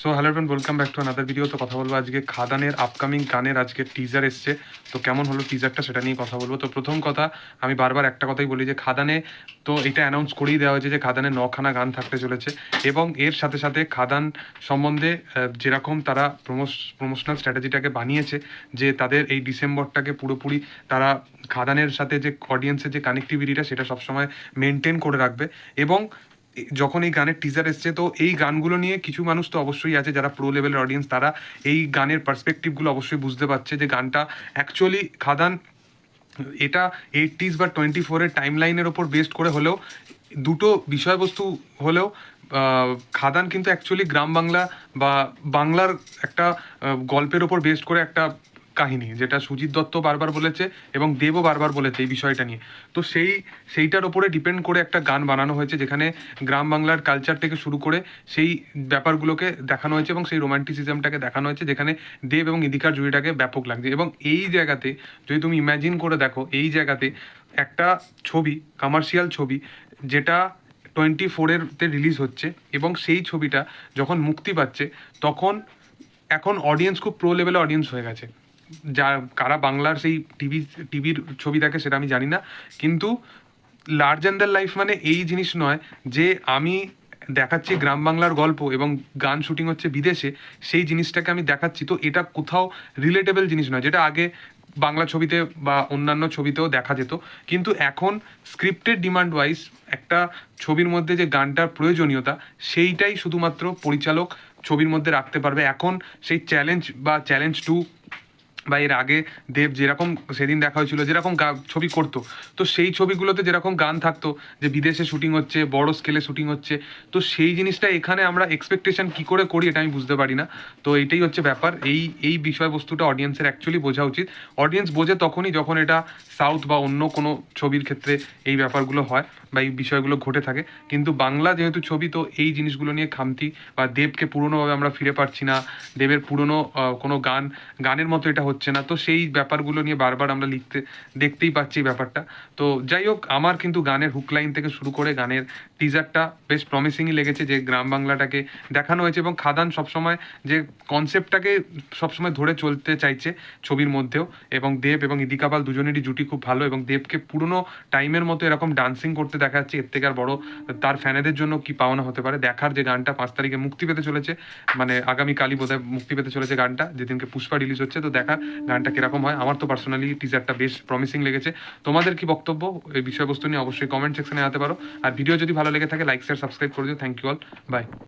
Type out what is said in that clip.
So hello everyone, welcome back to another video. তো কথা বলবো আজকে খাদানের আপকামিং গানের আজকে টিজার এসছে। তো কেমন হলো টিজারটা সেটা নিয়ে কথা বলবো। তো প্রথম কথা, আমি বারবার একটা কথাই বলি যে খাদানে তো এটা অ্যানাউন্স করেই দেওয়া হয়েছে যে খাদানে 9খানা গান থাকতে চলেছে, এবং এর সাথে সাথে খাদান সম্বন্ধে যেরকম তারা প্রমোশনাল স্ট্র্যাটেজিটাকে বানিয়েছে, যে তাদের এই ডিসেম্বরটাকে পুরোপুরি তারা খাদানের সাথে যে অডিয়েন্সের যে কানেক্টিভিটিটা সেটা সবসময় মেনটেন করে রাখবে। এবং যখন এই গানের টিজার এসছে, তো এই গানগুলো নিয়ে কিছু মানুষ তো অবশ্যই আছে যারা প্রো লেভেলের অডিয়েন্স, তারা এই গানের পার্সপেক্টিভগুলো অবশ্যই বুঝতে পারছে যে গানটা অ্যাকচুয়ালি খাদান এটা 80s বা 24-এর টাইম লাইনের ওপর বেস্ড করে হলেও, দুটো বিষয়বস্তু হলেও খাদান কিন্তু অ্যাকচুয়ালি গ্রাম বাংলা বা বাংলার একটা গল্পের ওপর বেস্ড করে একটা কাহিনী, যেটা সুজিত দত্ত বারবার বলেছে এবং দেবও বারবার বলেছে এই বিষয়টা নিয়ে। তো সেইটার ওপরে ডিপেন্ড করে একটা গান বানানো হয়েছে, যেখানে গ্রাম বাংলার কালচার থেকে শুরু করে সেই ব্যাপারগুলোকে দেখানো হয়েছে এবং সেই রোমান্টিসিজমটাকে দেখানো হয়েছে, যেখানে দেব এবং ইদিকার জুড়িটাকে ব্যাপক লাগছে। এবং এই জায়গাতে যদি তুমি ইম্যাজিন করে দেখো, এই জায়গাতে একটা ছবি, কমার্শিয়াল ছবি, যেটা 24-এরতে রিলিজ হচ্ছে, এবং সেই ছবিটা যখন মুক্তি পাচ্ছে, তখন এখন অডিয়েন্স খুব প্রো লেভেলের অডিয়েন্স হয়ে গেছে। যা কারা বাংলার সেই টিভির ছবি দেখে সেটা আমি জানি না, কিন্তু লার্জার দ্যান লাইফ মানে এই জিনিস নয় যে আমি দেখাচ্ছি গ্রাম বাংলার গল্প এবং গান শুটিং হচ্ছে বিদেশে, সেই জিনিসটাকে আমি দেখাচ্ছি। তো এটা কোথাও রিলেটেবল জিনিস নয়, যেটা আগে বাংলা ছবিতে বা অন্যান্য ছবিতেও দেখা যেত। কিন্তু এখন স্ক্রিপ্টেড ডিমান্ড ওয়াইজ একটা ছবির মধ্যে যে গানটার প্রয়োজনীয়তা, সেইটাই শুধুমাত্র পরিচালক ছবির মধ্যে রাখতে পারবে। এখন সেই চ্যালেঞ্জ বা চ্যালেঞ্জ টু বা এর আগে দেব যেরকম সেদিন দেখা হয়েছিল যেরকম ছবি করতো, তো সেই ছবিগুলোতে যেরকম গান থাকতো, যে বিদেশে শুটিং হচ্ছে, বড় স্কেলে শুটিং হচ্ছে, তো সেই জিনিসটা এখানে আমরা এক্সপেকটেশন কী করে করি এটা আমি বুঝতে পারি না। তো এইটাই হচ্ছে ব্যাপার। এই বিষয়বস্তুটা অডিয়েন্সের অ্যাকচুয়ালি বোঝা উচিত। অডিয়েন্স বোঝে তখনই যখন এটা সাউথ বা অন্য কোনো ছবির ক্ষেত্রে এই ব্যাপারগুলো হয় বা এই বিষয়গুলো ঘটে থাকে। কিন্তু বাংলা যেহেতু ছবি, তো এই জিনিসগুলো নিয়ে খামতি বা দেবকে পুরনোভাবে আমরা ফিরে পাচ্ছি না, দেবের পুরনো কোনো গানের মতো এটা হচ্ছে না, তো সেই ব্যাপারগুলো নিয়ে বারবার আমরা দেখতেই পাচ্ছি ব্যাপারটা। তো যাই হোক, আমার কিন্তু গানের হুক লাইন থেকে শুরু করে গানের টিজারটা বেশ প্রমিসিংই লেগেছে, যে গ্রাম বাংলাটাকে দেখানো হয়েছে এবং খাদান সবসময় যে কনসেপ্টটাকে সবসময় ধরে চলতে চাইছে ছবির মধ্যেও। এবং দেব এবং ইদিকা পাল দুজনেরই জুটি খুব ভালো, এবং দেবকে পুরনো টাইমের মতো এরকম ডান্সিং করতে দেখা যাচ্ছে। এর থেকে আর বড় তার ফ্যানেদের জন্য কি পাওনা হতে পারে। দেখার যে গানটা 5 তারিখে মুক্তি পেতে চলেছে, মানে আগামীকালই বোধহয় মুক্তি পেতে চলেছে গানটা, যেদিনকে পুষ্পা রিলিজ হচ্ছে। তো দেখা গানটা কিরকম হয়। আমার তো পার্সোনালি টিজারটা বেশ প্রমিসিং লেগেছে। তোমাদের কি বক্তব্য এই বিষয়বস্তু নিয়ে অবশ্যই কমেন্ট সেকশনে জানাতে পারো। আর ভিডিও যদি ভালো লেগে থাকে লাইক শেয়ার সাবস্ক্রাইব করে দিও। Thank you all, by.